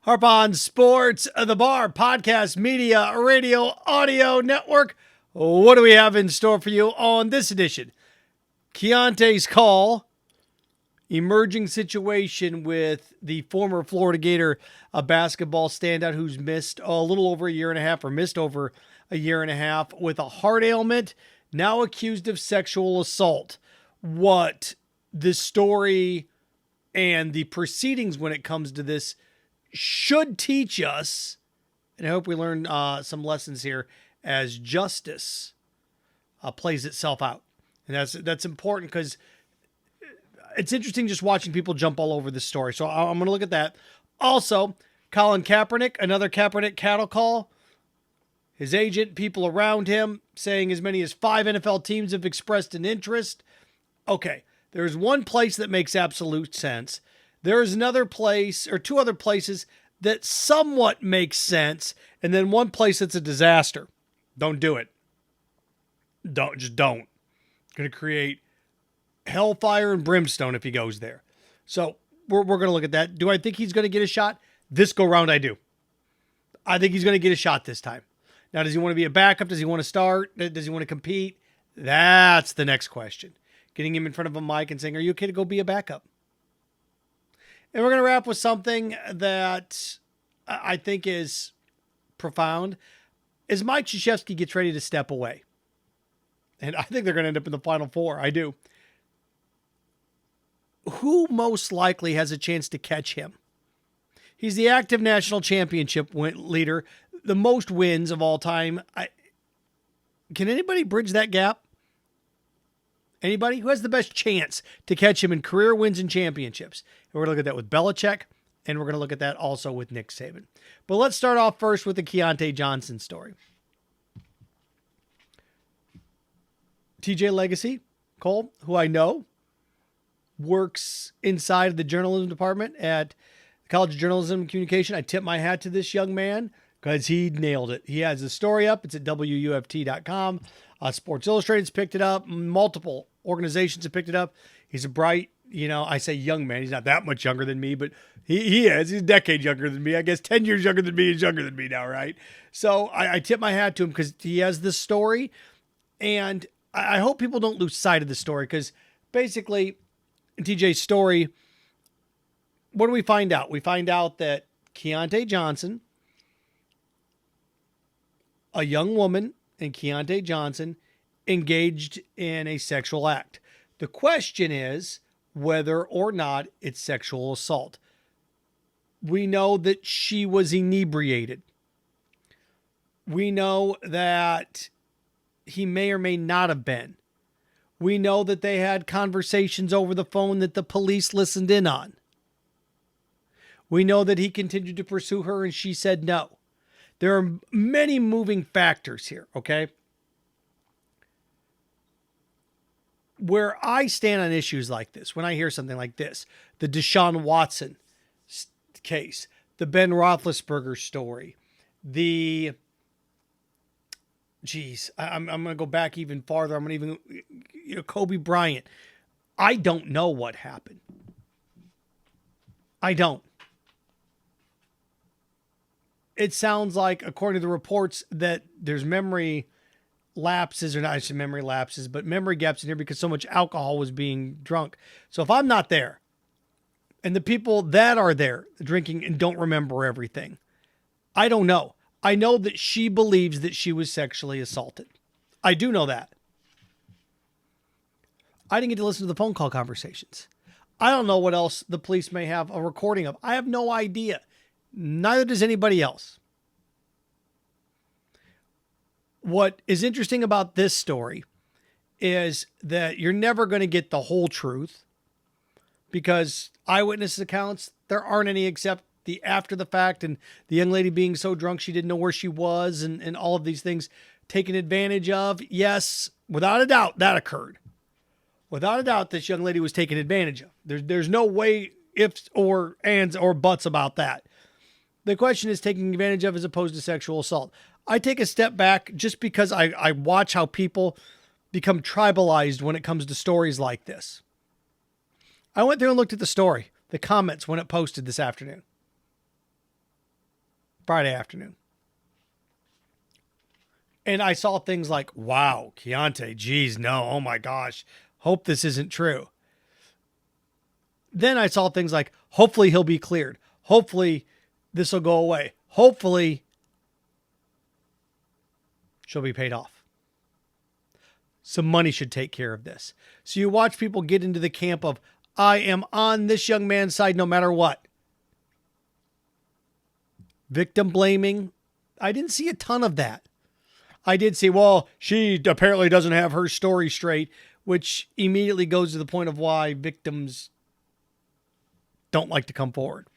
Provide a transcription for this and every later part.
Harp on Sports, the Bar, podcast, media, radio, audio network. What do we have in store for you on this edition? Keyontae's call, emerging situation with the former Florida Gator basketball standout who's missed a little over a year and a half, or missed over a year and a half with a heart ailment, now accused of sexual assault. What the story and the proceedings when it comes to this should teach us, and I hope we learn some lessons here as justice plays itself out. And that's important because it's interesting just watching people jump all over this story. So I'm going to look at that. Also, Colin Kaepernick, another Kaepernick cattle call. His agent, people around him saying as many as 5 NFL teams have expressed an interest. Okay, there's one place that makes absolute sense. There's another place or 2 other places that somewhat makes sense. And then one place that's a disaster. Don't do it. Don't. It's going to create hellfire and brimstone if he goes there. So we're going to look at that. Do I think he's going to get a shot? This go round, I do. I think he's going to get a shot this time. Now, does he want to be a backup? Does he want to start? Does he want to compete? That's the next question. Getting him in front of a mic and saying, are you okay to go be a backup? And we're going to wrap with something that I think is profound. As Mike Krzyzewski gets ready to step away, and I think they're going to end up in the Final Four. I do. Who most likely has a chance to catch him? He's the active national championship leader, the most wins of all time. Can anybody bridge that gap? Anybody? Who has the best chance to catch him in career wins and championships? And we're going to look at that with Belichick, and we're going to look at that also with Nick Saban. But let's start off first with the Keyontae Johnson story. TJ Legacy, Cole, who I know, works inside the journalism department at the College of Journalism and Communication. I tip my hat to this young man because he nailed it. He has the story up. It's at WUFT.com. Sports Illustrated's picked it up. Multiple organizations have picked it up. He's a bright, I say young man. He's not that much younger than me, but he is. He's a decade younger than me. I guess 10 years younger than me is younger than me now, right? So I tip my hat to him because he has this story. And I hope people don't lose sight of the story because basically in TJ's story, what do we find out? We find out that Keyontae Johnson, a young woman, and Keyontae Johnson engaged in a sexual act. The question is whether or not it's sexual assault. We know that she was inebriated. We know that he may or may not have been. We know that they had conversations over the phone that the police listened in on. We know that he continued to pursue her and she said no. There are many moving factors here, okay? Where I stand on issues like this, when I hear something like this, the Deshaun Watson case, the Ben Roethlisberger story, I'm going to go back even farther. I'm going to even, Kobe Bryant. I don't know what happened. I don't. It sounds like, according to the reports, that there's memory lapses, or not actually memory lapses, but memory gaps in here because so much alcohol was being drunk. So if I'm not there, and the people that are there drinking and don't remember everything, I don't know. I know that she believes that she was sexually assaulted. I do know that. I didn't get to listen to the phone call conversations. I don't know what else the police may have a recording of. I have no idea. Neither does anybody else. What is interesting about this story is that you're never going to get the whole truth because eyewitness accounts, there aren't any except the after the fact and the young lady being so drunk she didn't know where she was and all of these things taken advantage of. Yes, without a doubt, that occurred. Without a doubt, this young lady was taken advantage of. There's no way ifs or ands or buts about that. The question is taking advantage of as opposed to sexual assault. I take a step back just because I watch how people become tribalized when it comes to stories like this. I went there and looked at the story, the comments when it posted this afternoon. Friday afternoon. And I saw things like, wow, Keyontae, geez, no, oh my gosh, hope this isn't true. Then I saw things like, hopefully he'll be cleared. Hopefully this will go away. Hopefully she'll be paid off. Some money should take care of this. So you watch people get into the camp of, I am on this young man's side no matter what. Victim blaming. I didn't see a ton of that. I did see, well, she apparently doesn't have her story straight, which immediately goes to the point of why victims don't like to come forward.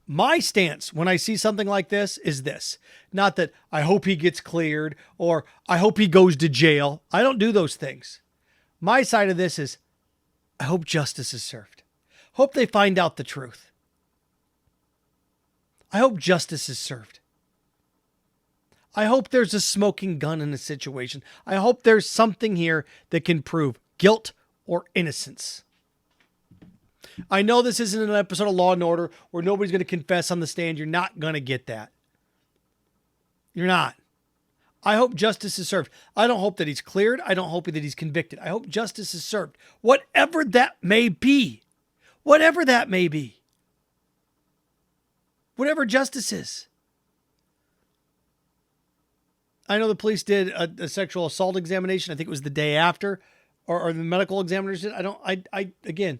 My stance when I see something like this is this. Not that I hope he gets cleared or I hope he goes to jail. I don't do those things. My side of this is I hope justice is served. Hope they find out the truth. I hope justice is served. I hope there's a smoking gun in the situation. I hope there's something here that can prove guilt or innocence. I know this isn't an episode of Law and Order where nobody's going to confess on the stand. You're not going to get that. You're not. I hope justice is served. I don't hope that he's cleared. I don't hope that he's convicted. I hope justice is served. Whatever that may be. Whatever that may be. Whatever justice is. I know the police did a sexual assault examination. I think it was the day after, or the medical examiners did. Again,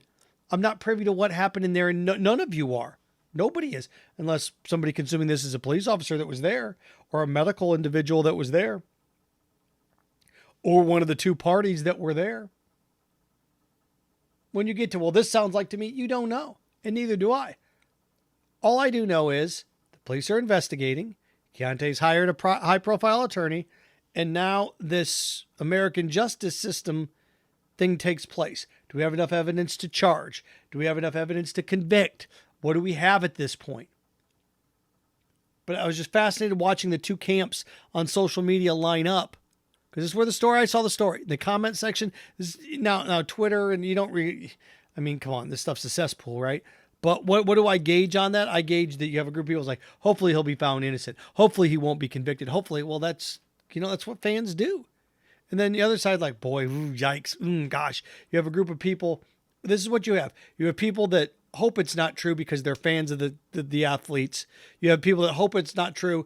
I'm not privy to what happened in there, and none of you are. Nobody is, unless somebody consuming this is a police officer that was there, or a medical individual that was there, or one of the two parties that were there. When you get to, well, this sounds like to me, you don't know, and neither do I. All I do know is the police are investigating. Keontae's hired a high-profile attorney, and now this American justice system thing takes place. Do we have enough evidence to charge? Do we have enough evidence to convict? What do we have at this point? But I was just fascinated watching the two camps on social media line up, because this is where the story, I saw the story. The comment section, now Twitter, and you don't really, I mean, come on, this stuff's a cesspool, right? But what do I gauge on that? I gauge that you have a group of people who's like, hopefully he'll be found innocent. Hopefully he won't be convicted. Hopefully, well, that's what fans do. And then the other side, like, boy, ooh, yikes, gosh. You have a group of people. This is what you have. You have people that hope it's not true because they're fans of the athletes. You have people that hope it's not true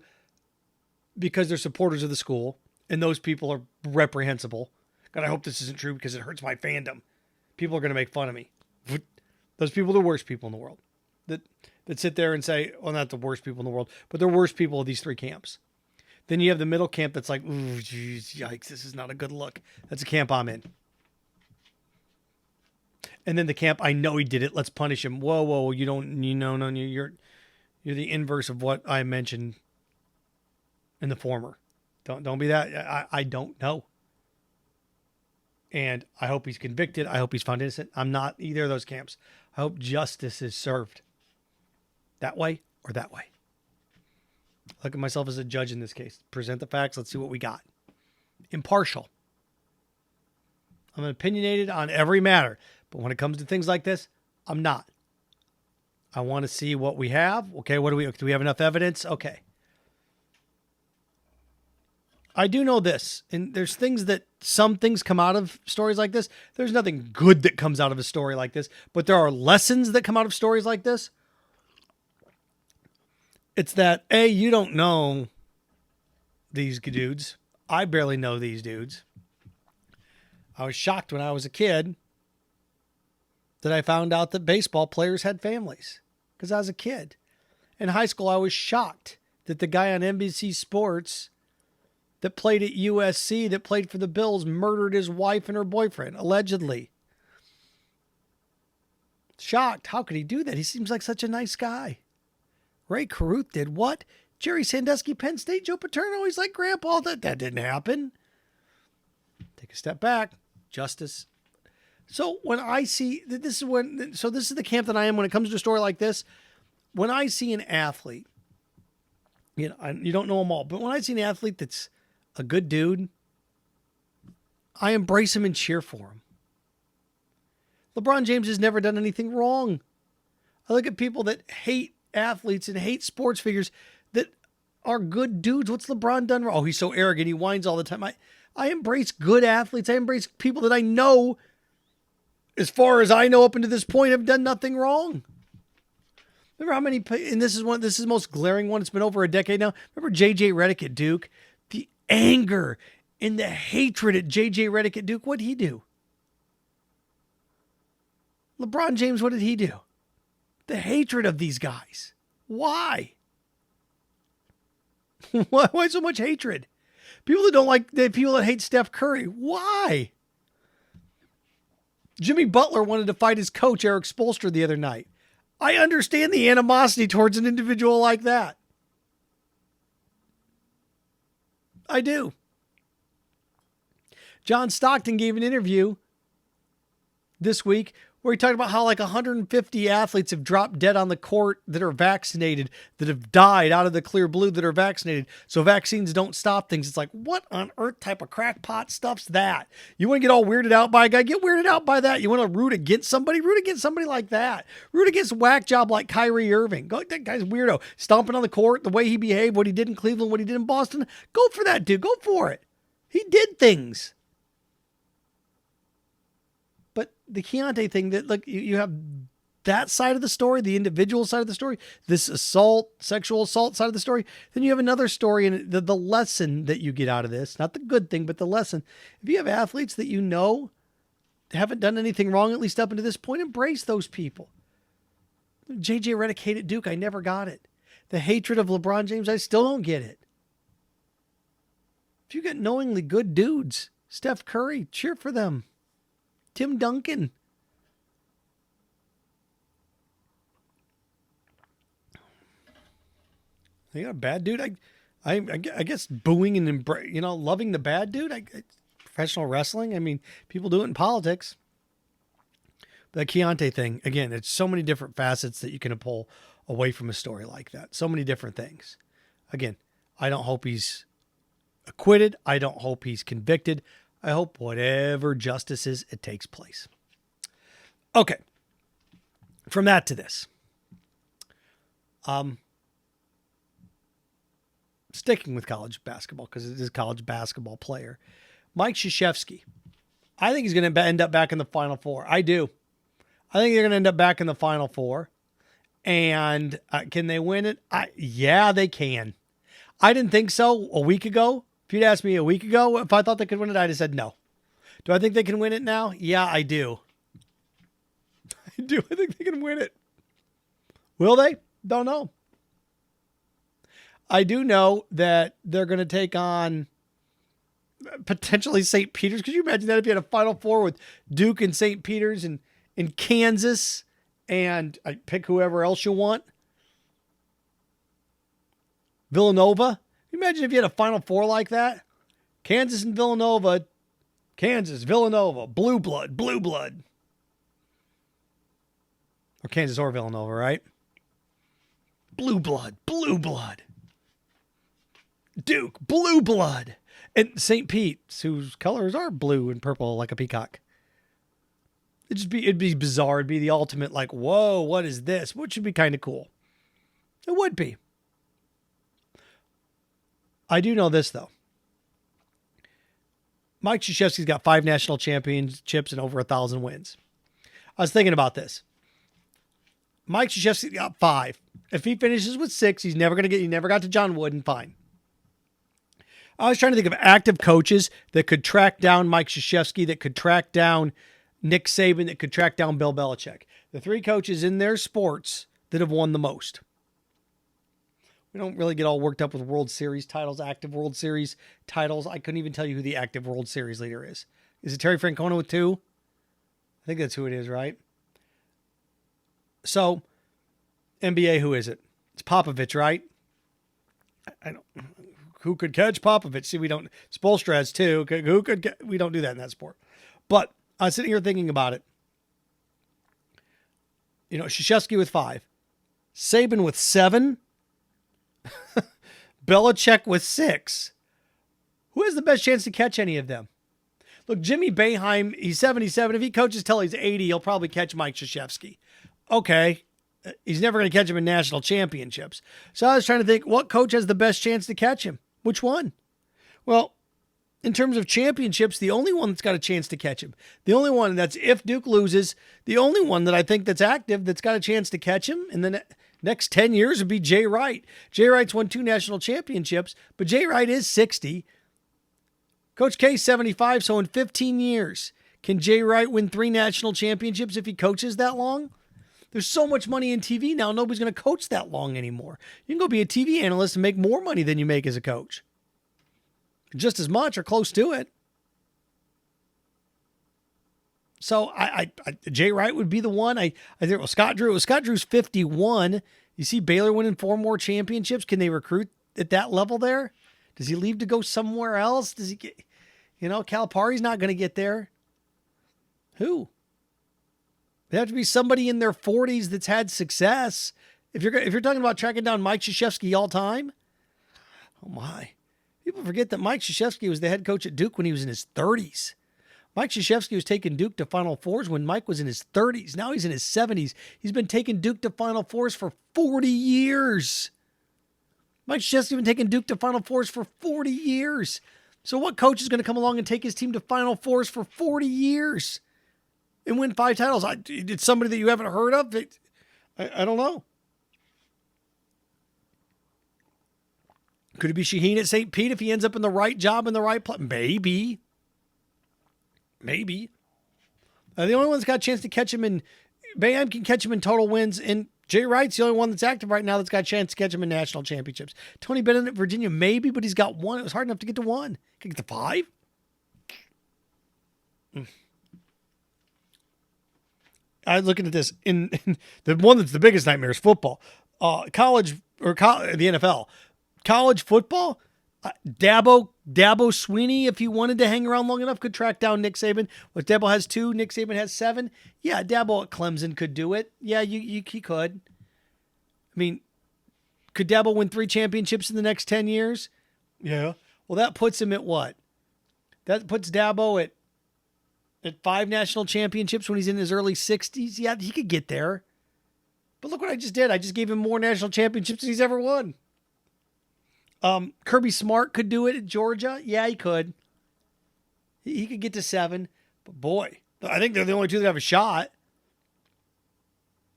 because they're supporters of the school. And those people are reprehensible. God, I hope this isn't true because it hurts my fandom. People are going to make fun of me. Those people are the worst people in the world that sit there and say, well, not the worst people in the world, but they're worst people of these three camps. Then you have the middle camp that's like, ooh, geez, yikes, this is not a good look. That's a camp I'm in. And then the camp, I know he did it. Let's punish him. Whoa, you're the inverse of what I mentioned in the former. Don't be that. I don't know. And I hope he's convicted. I hope he's found innocent. I'm not either of those camps. I hope justice is served. That way or that way. Look at myself as a judge in this case. Present the facts. Let's see what we got. Impartial. I'm opinionated on every matter. But when it comes to things like this, I'm not. I want to see what we have. Okay, do we have enough evidence? Okay. I do know this, and there's some things come out of stories like this. There's nothing good that comes out of a story like this, but there are lessons that come out of stories like this. It's that, A, you don't know these dudes. I barely know these dudes. I was shocked when I was a kid that I found out that baseball players had families, because I was a kid. In high school, I was shocked that the guy on NBC Sports that played at USC, that played for the Bills, murdered his wife and her boyfriend, allegedly. Shocked. How could he do that? He seems like such a nice guy. Ray Caruth did what? Jerry Sandusky, Penn State, Joe Paterno. He's like, Grandpa, that didn't happen. Take a step back. Justice. So when I see, this is the camp that I am when it comes to a story like this. When I see an athlete, you don't know them all, but when I see an athlete that's a good dude, I embrace him and cheer for him. LeBron James has never done anything wrong. I look at people that hate athletes and hate sports figures that are good dudes. What's LeBron done wrong? Oh, he's so arrogant. He whines all the time. I embrace good athletes. I embrace people that I know, as far as I know up until this point, have done nothing wrong. Remember how many, and this is the most glaring one. It's been over a decade now. Remember J.J. Redick at Duke? The anger and the hatred at J.J. Redick at Duke. What did he do? LeBron James, what did he do? The hatred of these guys. Why? Why so much hatred? People that don't like, the people that hate Steph Curry. Why? Jimmy Butler wanted to fight his coach, Eric Spoelstra, the other night. I understand the animosity towards an individual like that. I do. John Stockton gave an interview this week where he talked about how like 150 athletes have dropped dead on the court that are vaccinated, that have died out of the clear blue that are vaccinated. So vaccines don't stop things. It's like, what on earth type of crackpot stuff's that? You want to get all weirded out by a guy? Get weirded out by that. You want to root against somebody? Root against somebody like that. Root against a whack job like Kyrie Irving. Go, that guy's weirdo. Stomping on the court, the way he behaved, what he did in Cleveland, what he did in Boston. Go for that dude. Go for it. He did things. But the Keyontae thing, that like you have that side of the story, the individual side of the story, this sexual assault side of the story. Then you have another story, and the lesson that you get out of this, not the good thing, but the lesson. If you have athletes that you know haven't done anything wrong, at least up until this point, embrace those people. J.J. Redick hated Duke. I never got it. The hatred of LeBron James, I still don't get it. If you got knowingly good dudes, Steph Curry, cheer for them. Tim Duncan. You got a bad dude. I guess booing and loving the bad dude. Professional wrestling. I mean, people do it in politics. But the Keyontae thing, again, it's so many different facets that you can pull away from a story like that. So many different things. Again, I don't hope he's acquitted. I don't hope he's convicted. I hope whatever justice is, it takes place. Okay. From that to this. Sticking with college basketball, because it is a college basketball player. Mike Krzyzewski. I think he's going to end up back in the Final Four. I do. I think they're going to end up back in the Final Four. And can they win it? Yeah, they can. I didn't think so a week ago. If you'd asked me a week ago if I thought they could win it, I'd have said no. Do I think they can win it now? Yeah, I do. I do. I think they can win it. Will they? Don't know. I do know that they're going to take on potentially St. Peter's. Could you imagine that if you had a Final Four with Duke and St. Peter's and Kansas, and I pick whoever else you want? Villanova? Imagine if you had a Final Four like that. Kansas and Villanova. Kansas, Villanova, blue blood. Or Kansas or Villanova, right? Blue blood. Duke, blue blood. And St. Pete's, whose colors are blue and purple like a peacock. It'd be bizarre. It'd be the ultimate like, whoa, what is this? Which would be kind of cool. It would be. I do know this, though. Mike Krzyzewski's got 5 national championships and over 1,000 wins. I was thinking about this. Mike Krzyzewski got 5. If he finishes with 6, he never got to John Wooden, fine. I was trying to think of active coaches that could track down Mike Krzyzewski, that could track down Nick Saban, that could track down Bill Belichick. The 3 coaches in their sports that have won the most. We don't really get all worked up with World Series titles, active World Series titles. I couldn't even tell you who the active World Series leader is. Is it Terry Francona with 2? I think that's who it is, right? So, NBA, who is it? It's Popovich, right? I don't. Who could catch Popovich? See, we don't. Spoelstra has 2. Who could? We don't do that in that sport. But I was sitting here thinking about it. Krzyzewski with 5, Saban with 7. Belichick with 6. Who has the best chance to catch any of them? Look, Jimmy Boeheim, he's 77. If he coaches till he's 80, he'll probably catch Mike Krzyzewski. Okay, He's never going to catch him in national championships. So I was trying to think, what coach has the best chance to catch him? Which one? Well, in terms of championships, the only one that's got a chance to catch him, the only one that's if Duke loses, the only one that I think that's active that's got a chance to catch him in the next 10 years would be Jay Wright. Jay Wright's won 2 national championships, but Jay Wright is 60. Coach K's 75, so in 15 years, can Jay Wright win 3 national championships if he coaches that long? There's so much money in TV now, nobody's going to coach that long anymore. You can go be a TV analyst and make more money than you make as a coach. Just as much or close to it. So Jay Wright would be the one. I think, well, Scott Drew's 51. You see Baylor winning 4 more championships. Can they recruit at that level there? Does he leave to go somewhere else? Does he get, Calipari's not going to get there. Who? They have to be somebody in their 40s that's had success. If you're talking about tracking down Mike Krzyzewski all time, oh my. People forget that Mike Krzyzewski was the head coach at Duke when he was in his 30s. Mike Krzyzewski was taking Duke to Final Fours when Mike was in his 30s. Now he's in his 70s. He's been taking Duke to Final Fours for 40 years. Mike Krzyzewski's been taking Duke to Final Fours for 40 years. So what coach is going to come along and take his team to Final Fours for 40 years and win 5 titles? It's somebody that you haven't heard of? I don't know. Could it be Shaheen at St. Pete if he ends up in the right job in the right place? Maybe. The only one that's got a chance to catch him in, Bam can catch him in total wins, and Jay Wright's the only one that's active right now that's got a chance to catch him in national championships. Tony Bennett at Virginia, maybe, but he's got 1. It was hard enough to get to 1. Can he get to 5? I'm looking at this. In the one that's the biggest nightmare is football. The NFL. College football, Dabo Swinney, if he wanted to hang around long enough, could track down Nick Saban. What, Dabo has 2, Nick Saban has 7. Yeah, Dabo at Clemson could do it. Yeah, he could. I mean, could Dabo win 3 championships in the next 10 years? Yeah. Well, that puts him at what? That puts Dabo at 5 national championships when he's in his early 60s. Yeah, he could get there. But look what I just did. I just gave him more national championships than he's ever won. Kirby Smart could do it at Georgia. Yeah, he could. He could get to 7. But boy, I think they're the only 2 that have a shot.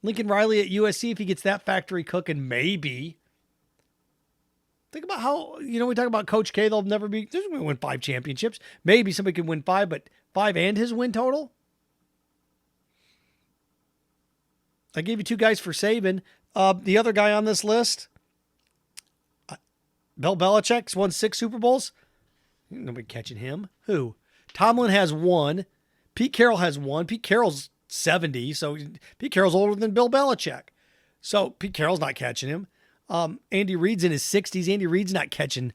Lincoln Riley at USC, if he gets that factory cooking, maybe. Think about how, we talk about Coach K, they're going to win 5 championships. Maybe somebody could win 5, but 5 and his win total? I gave you 2 guys for Saban. The other guy on this list, Bill Belichick's won 6 Super Bowls. Nobody catching him. Who? Tomlin has 1. Pete Carroll has 1. Pete Carroll's 70, so Pete Carroll's older than Bill Belichick. So Pete Carroll's not catching him. Andy Reid's in his 60s. Andy Reid's not catching.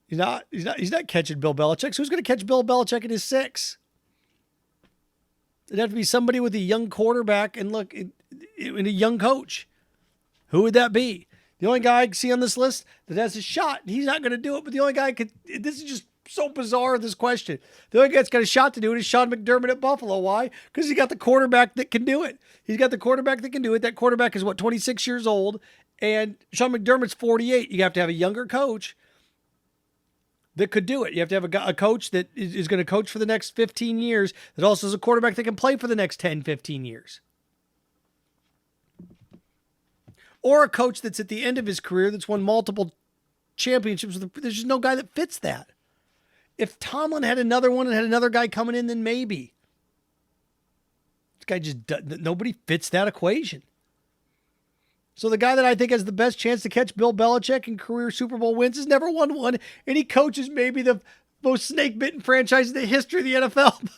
He's not catching Bill Belichick. So who's going to catch Bill Belichick in his 6? It'd have to be somebody with a young quarterback and a young coach. Who would that be? The only guy I can see on this list that has a shot, he's not going to do it, but the only guy this is just so bizarre, this question. The only guy that's got a shot to do it is Sean McDermott at Buffalo. Why? Because he got the quarterback that can do it. He's got the quarterback that can do it. That quarterback is 26 years old, and Sean McDermott's 48. You have to have a younger coach that could do it. You have to have a coach that is going to coach for the next 15 years that also is a quarterback that can play for the next 10, 15 years. Or a coach that's at the end of his career that's won multiple championships. There's just no guy that fits that. If Tomlin had another one and had another guy coming in, then maybe. This guy nobody fits that equation. So the guy that I think has the best chance to catch Bill Belichick in career Super Bowl wins has never won one, and he coaches maybe the most snake-bitten franchise in the history of the NFL,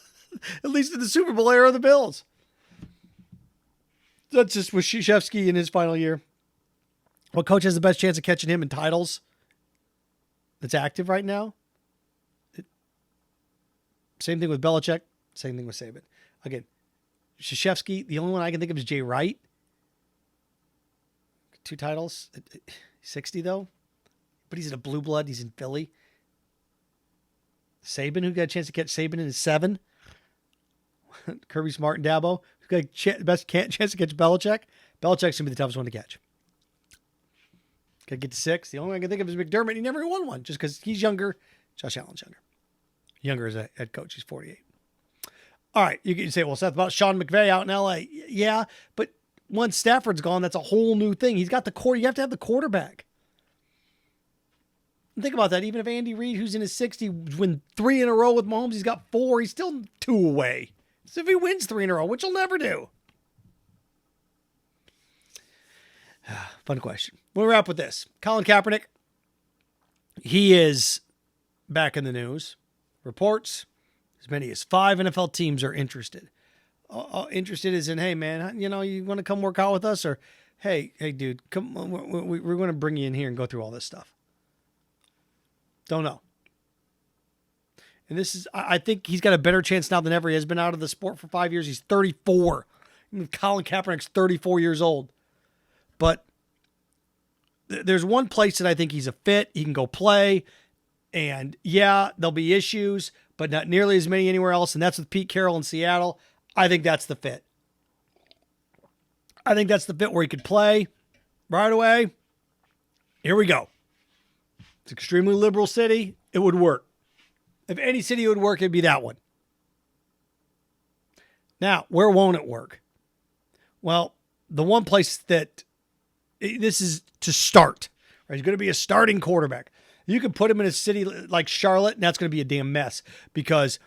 at least in the Super Bowl era of the Bills. That's just with Krzyzewski in his final year. What coach has the best chance of catching him in titles that's active right now? Same thing with Belichick. Same thing with Saban. Again, Krzyzewski, the only one I can think of is Jay Wright. 2 titles. 60, though. But he's in a blue blood. He's in Philly. Saban, who got a chance to catch Saban in his 7. Kirby Smart and Dabo, who best chance to catch Belichick. Belichick's going to be the toughest one to catch. Got to get to 6. The only one I can think of is McDermott. He never won one just because he's younger. Josh Allen's younger. Younger as a head coach. He's 48. All right. You can say, well, Seth, about Sean McVay out in L.A. Yeah, but once Stafford's gone, that's a whole new thing. He's got the core. You have to have the quarterback. Think about that. Even if Andy Reid, who's in his 60s, win 3 in a row with Mahomes, he's got 4. He's still 2 away. So if he wins 3 in a row, which he'll never do. Fun question. We'll wrap with this. Colin Kaepernick. He is back in the news. Reports, as many as 5 NFL teams are interested. Interested is in, hey, man, you want to come work out with us? Or, hey, dude, come on, we're going to bring you in here and go through all this stuff. Don't know. And this is, I think he's got a better chance now than ever. He has been out of the sport for 5 years. He's 34. Colin Kaepernick's 34 years old. But there's one place that I think he's a fit. He can go play. And yeah, there'll be issues, but not nearly as many anywhere else. And that's with Pete Carroll in Seattle. I think that's the fit. I think that's the fit where he could play right away. Here we go. It's an extremely liberal city. It would work. If any city would work, it'd be that one. Now, where won't it work? Well, the one place that this is to start, right? He's going to be a starting quarterback. You can put him in a city like Charlotte, and that's going to be a damn mess because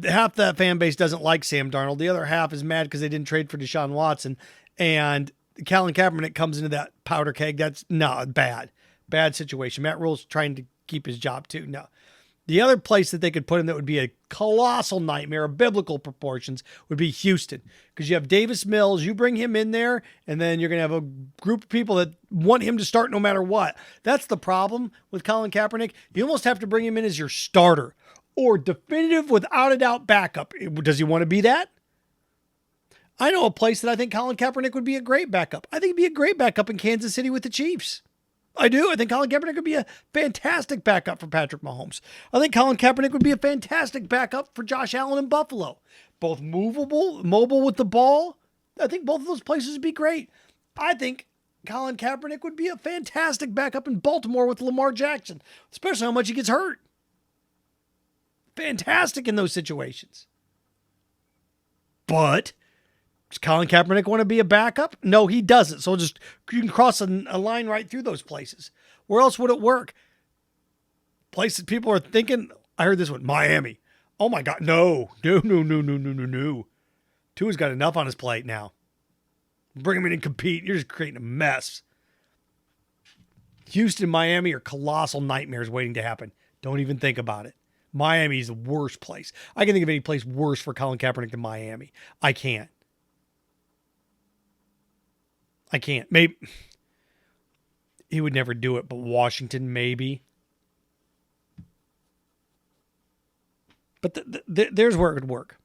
half that fan base doesn't like Sam Darnold. The other half is mad because they didn't trade for Deshaun Watson. And Colin Kaepernick comes into that powder keg. That's bad situation. Matt Rule's trying to keep his job too. No. The other place that they could put him that would be a colossal nightmare of biblical proportions would be Houston. Because you have Davis Mills, you bring him in there, and then you're going to have a group of people that want him to start no matter what. That's the problem with Colin Kaepernick. You almost have to bring him in as your starter or definitive without a doubt backup. Does he want to be that? I know a place that I think Colin Kaepernick would be a great backup. I think he'd be a great backup in Kansas City with the Chiefs. I do. I think Colin Kaepernick would be a fantastic backup for Patrick Mahomes. I think Colin Kaepernick would be a fantastic backup for Josh Allen in Buffalo. Both mobile with the ball. I think both of those places would be great. I think Colin Kaepernick would be a fantastic backup in Baltimore with Lamar Jackson, especially how much he gets hurt. Fantastic in those situations. But does Colin Kaepernick want to be a backup? No, he doesn't. So you can cross a line right through those places. Where else would it work? Places people are thinking, I heard this one, Miami. Oh my God, no. Tua's got enough on his plate now. Bring him in and compete. You're just creating a mess. Houston, Miami are colossal nightmares waiting to happen. Don't even think about it. Miami's the worst place. I can think of any place worse for Colin Kaepernick than Miami. I can't. Maybe he would never do it, but Washington, maybe. But there's where it could work.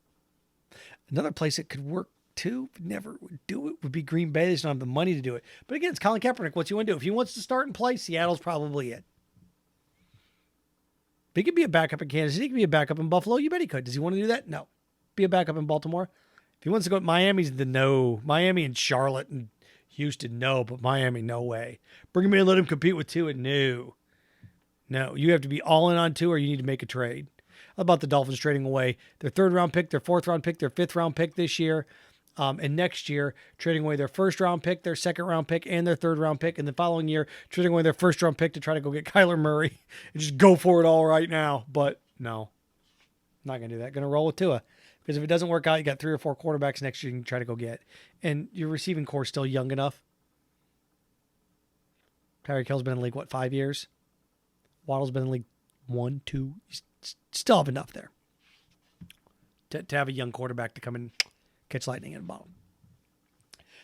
Another place it could work too, but never would do it, would be Green Bay. They just don't have the money to do it. But again, it's Colin Kaepernick. What's he want to do? If he wants to start and play, Seattle's probably it. But he could be a backup in Kansas City. He could be a backup in Buffalo. You bet he could. Does he want to do that? No. Be a backup in Baltimore. If he wants to go, Miami's the no. Miami and Charlotte and Houston, no, but Miami, no way. Bring him in and let him compete with Tua, no. No, you have to be all in on Tua or you need to make a trade. How about the Dolphins trading away their 3rd round pick, their 4th round pick, their 5th round pick this year, and next year trading away their 1st round pick, their 2nd round pick, and their 3rd round pick, and the following year trading away their 1st round pick to try to go get Kyler Murray and just go for it all right now. But no, not going to do that. Going to roll with Tua. Because if it doesn't work out, you got 3 or 4 quarterbacks next year you can try to go get. And your receiving core is still young enough. Tyreek Hill's been in the league, 5 years? Waddle's been in the league 1, 2. You still have enough there to have a young quarterback to come and catch lightning in a bottle.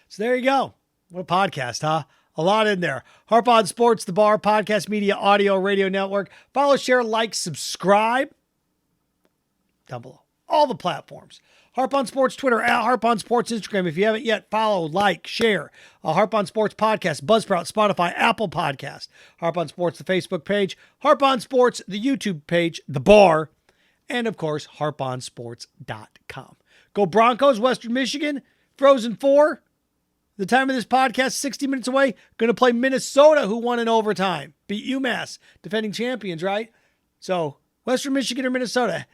So there you go. What a podcast, huh? A lot in there. Harp on Sports, The Bar, Podcast Media, Audio, Radio Network. Follow, share, like, subscribe. Down below. All the platforms. Harp on Sports Twitter, at Harp on Sports Instagram. If you haven't yet, follow, like, share. Harp on Sports Podcast, Buzzsprout, Spotify, Apple Podcast. Harp on Sports, the Facebook page. Harp on Sports, the YouTube page, The Bar. And, of course, harponsports.com. Go Broncos, Western Michigan, Frozen Four. The time of this podcast, 60 minutes away, going to play Minnesota, who won in overtime. Beat UMass, defending champions, right? So, Western Michigan or Minnesota.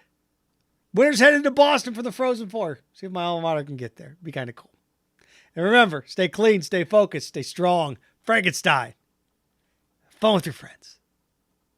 Winners headed to Boston for the Frozen Four. See if my alma mater can get there. Be kind of cool. And remember, stay clean, stay focused, stay strong. Frankenstein. Fun with your friends.